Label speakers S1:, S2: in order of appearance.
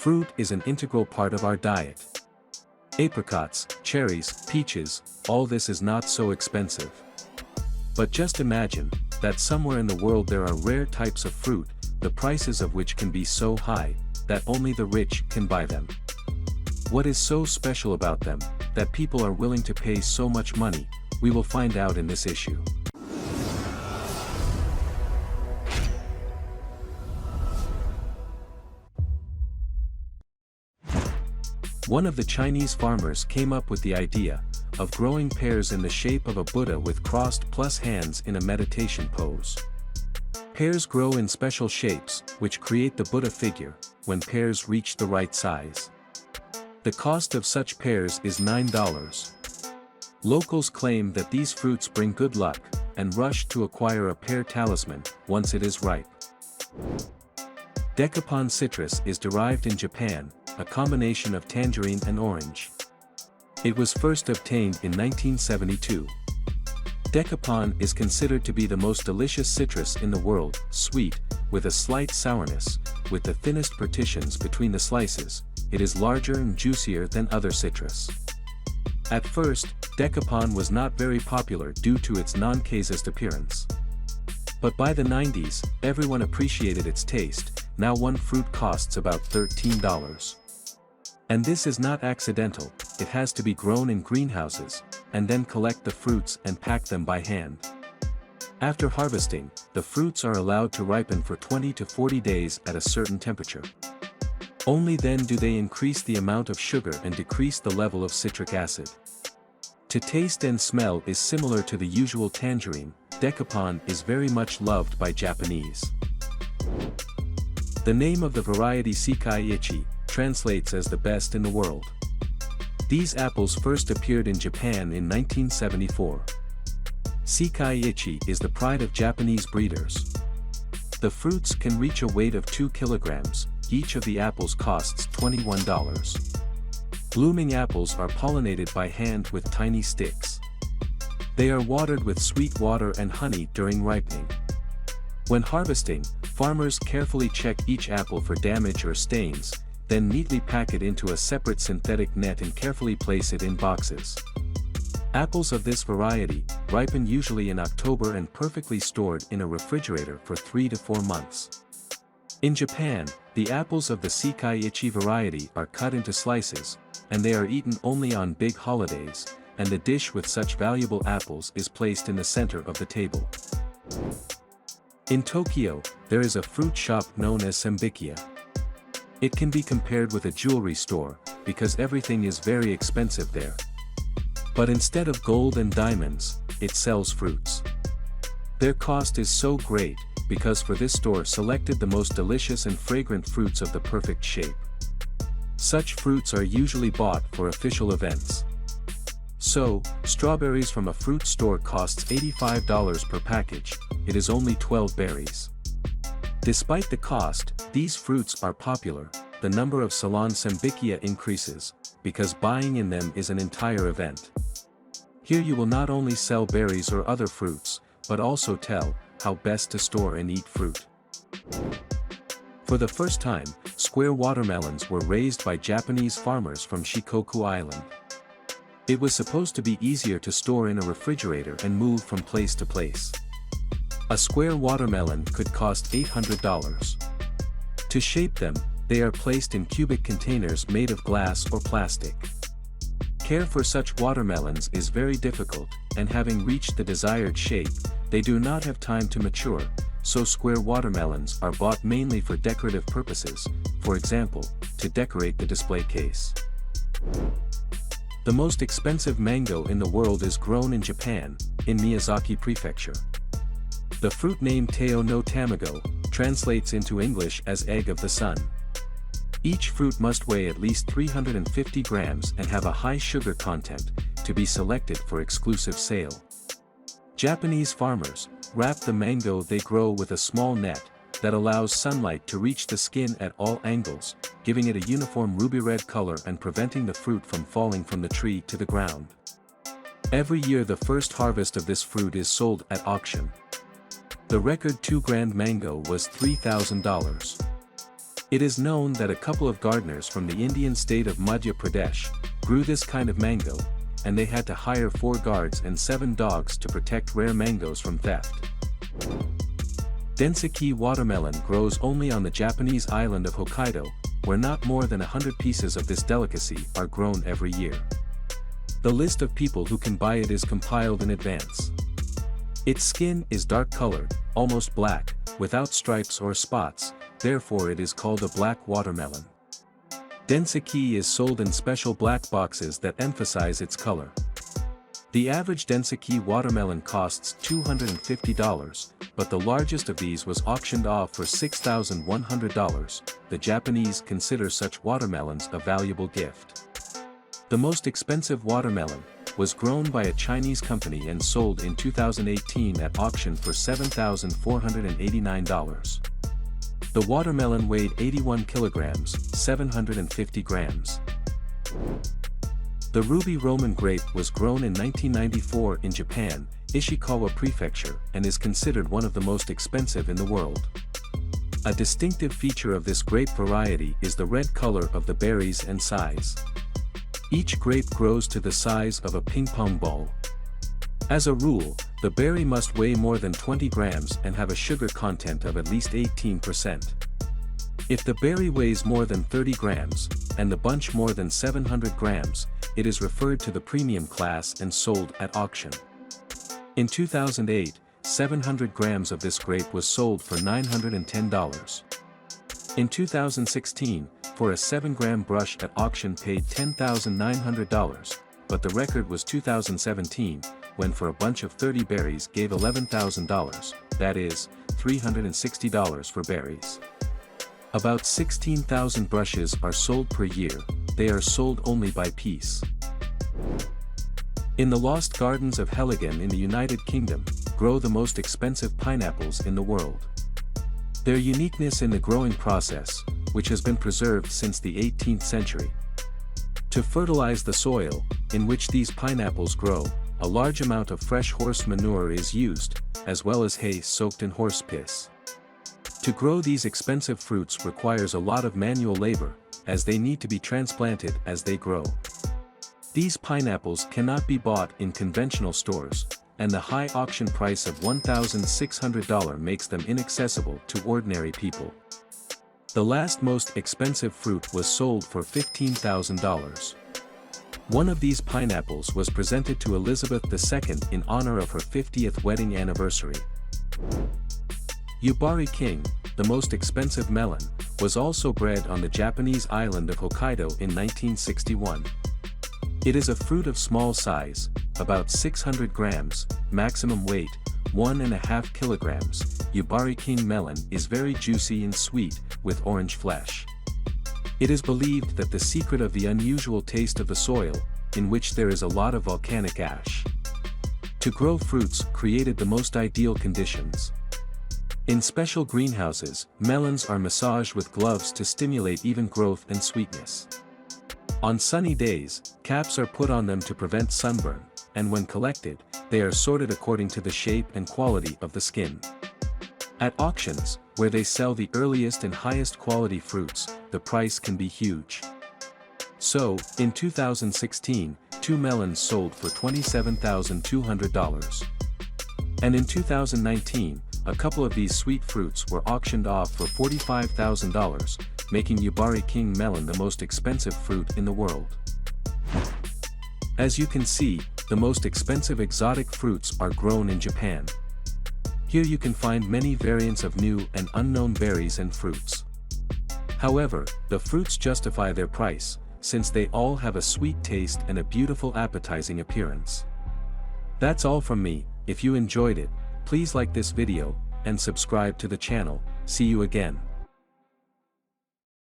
S1: Fruit is an integral part of our diet. Apricots, cherries, peaches, all this is not so expensive. But just imagine that somewhere in the world there are rare types of fruit, the prices of which can be so high that only the rich can buy them. What is so special about them that people are willing to pay so much money? We will find out in this issue. One of the Chinese farmers came up with the idea of growing pears in the shape of a Buddha with crossed plus hands in a meditation pose. Pears grow in special shapes, which create the Buddha figure, when pears reach the right size. The cost of such pears is $9. Locals claim that these fruits bring good luck, and rush to acquire a pear talisman once it is ripe. Decapon citrus is derived in Japan, a combination of tangerine and orange. It was first obtained in 1972. Decapon is considered to be the most delicious citrus in the world, sweet, with a slight sourness, with the thinnest partitions between the slices. It is larger and juicier than other citrus. At first, Decapon was not very popular due to its non-casist appearance. But by the 90s, everyone appreciated its taste. Now one fruit costs about $13. And this is not accidental, it has to be grown in greenhouses, and then collect the fruits and pack them by hand. After harvesting, the fruits are allowed to ripen for 20 to 40 days at a certain temperature. Only then do they increase the amount of sugar and decrease the level of citric acid. To taste and smell is similar to the usual tangerine. Decapon is very much loved by Japanese. The name of the variety Sekai Ichi translates as the best in the world. These apples first appeared in Japan in 1974. Sekai Ichi is the pride of Japanese breeders. The fruits can reach a weight of 2 kilograms, each of the apples costs $21. Blooming apples are pollinated by hand with tiny sticks. They are watered with sweet water and honey during ripening. When harvesting, farmers carefully check each apple for damage or stains, then neatly pack it into a separate synthetic net and carefully place it in boxes. Apples of this variety ripen usually in October and perfectly stored in a refrigerator for 3 to 4 months. In Japan, the apples of the Sekai Ichi variety are cut into slices, and they are eaten only on big holidays, and the dish with such valuable apples is placed in the center of the table. In Tokyo, there is a fruit shop known as Sambikia. It can be compared with a jewelry store, because everything is very expensive there. But instead of gold and diamonds, it sells fruits. Their cost is so great, because for this store selected the most delicious and fragrant fruits of the perfect shape. Such fruits are usually bought for official events. So, strawberries from a fruit store costs $85 per package, it is only 12 berries. Despite the cost, these fruits are popular. The number of salon Sambikia increases, because buying in them is an entire event. Here you will not only sell berries or other fruits, but also tell how best to store and eat fruit. For the first time, square watermelons were raised by Japanese farmers from Shikoku Island. It was supposed to be easier to store in a refrigerator and move from place to place. A square watermelon could cost $800. To shape them, they are placed in cubic containers made of glass or plastic. Care for such watermelons is very difficult, and having reached the desired shape, they do not have time to mature, so square watermelons are bought mainly for decorative purposes, for example, to decorate the display case. The most expensive mango in the world is grown in Japan, in Miyazaki Prefecture. The fruit name Teo no Tamago translates into English as egg of the sun. Each fruit must weigh at least 350 grams and have a high sugar content, to be selected for exclusive sale. Japanese farmers wrap the mango they grow with a small net that allows sunlight to reach the skin at all angles, giving it a uniform ruby red color and preventing the fruit from falling from the tree to the ground. Every year the first harvest of this fruit is sold at auction. The record 2 grand mango was $3,000. It is known that a couple of gardeners from the Indian state of Madhya Pradesh grew this kind of mango, and they had to hire 4 guards and 7 dogs to protect rare mangoes from theft. Denseki watermelon grows only on the Japanese island of Hokkaido, where not more than 100 pieces of this delicacy are grown every year. The list of people who can buy it is compiled in advance. Its skin is dark-colored, almost black, without stripes or spots, therefore it is called a black watermelon. Denseki is sold in special black boxes that emphasize its color. The average Denseki watermelon costs $250, but the largest of these was auctioned off for $6,100. The Japanese consider such watermelons a valuable gift. The most expensive watermelon was grown by a Chinese company and sold in 2018 at auction for $7,489. The watermelon weighed 81 kilograms, 750 grams. The ruby Roman grape was grown in 1994 in Japan, Ishikawa Prefecture, and is considered one of the most expensive in the world. A distinctive feature of this grape variety is the red color of the berries and size. Each grape grows to the size of a ping-pong ball. As a rule, the berry must weigh more than 20 grams and have a sugar content of at least 18%. If the berry weighs more than 30 grams, and the bunch more than 700 grams, it is referred to the premium class and sold at auction. In 2008, 700 grams of this grape was sold for $910. In 2016, for a 7-gram brush at auction paid $10,900, but the record was 2017, when for a bunch of 30 berries gave $11,000, that is, $360 for berries. About 16,000 brushes are sold per year, they are sold only by piece. In the Lost Gardens of Heligan in the United Kingdom, grow the most expensive pineapples in the world. Their uniqueness in the growing process, which has been preserved since the 18th century. To fertilize the soil, in which these pineapples grow, a large amount of fresh horse manure is used, as well as hay soaked in horse piss. To grow these expensive fruits requires a lot of manual labor, as they need to be transplanted as they grow. These pineapples cannot be bought in conventional stores, and the high auction price of $1,600 makes them inaccessible to ordinary people. The last most expensive fruit was sold for $15,000. One of these pineapples was presented to Elizabeth II in honor of her 50th wedding anniversary. Yubari King, the most expensive melon, was also bred on the Japanese island of Hokkaido in 1961. It is a fruit of small size, about 600 grams, maximum weight, 1.5 kilograms. Yubari King melon is very juicy and sweet, with orange flesh. It is believed that the secret of the unusual taste of the soil, in which there is a lot of volcanic ash, to grow fruits created the most ideal conditions. In special greenhouses, melons are massaged with gloves to stimulate even growth and sweetness. On sunny days, caps are put on them to prevent sunburn, and when collected, they are sorted according to the shape and quality of the skin. At auctions, where they sell the earliest and highest quality fruits, the price can be huge. So, in 2016, 2 melons sold for $27,200. And in 2019, a couple of these sweet fruits were auctioned off for $45,000, making Yubari King melon the most expensive fruit in the world. As you can see, the most expensive exotic fruits are grown in Japan. Here you can find many variants of new and unknown berries and fruits. However, the fruits justify their price, since they all have a sweet taste and a beautiful appetizing appearance. That's all from me. If you enjoyed it, please like this video, and subscribe to the channel. See you again.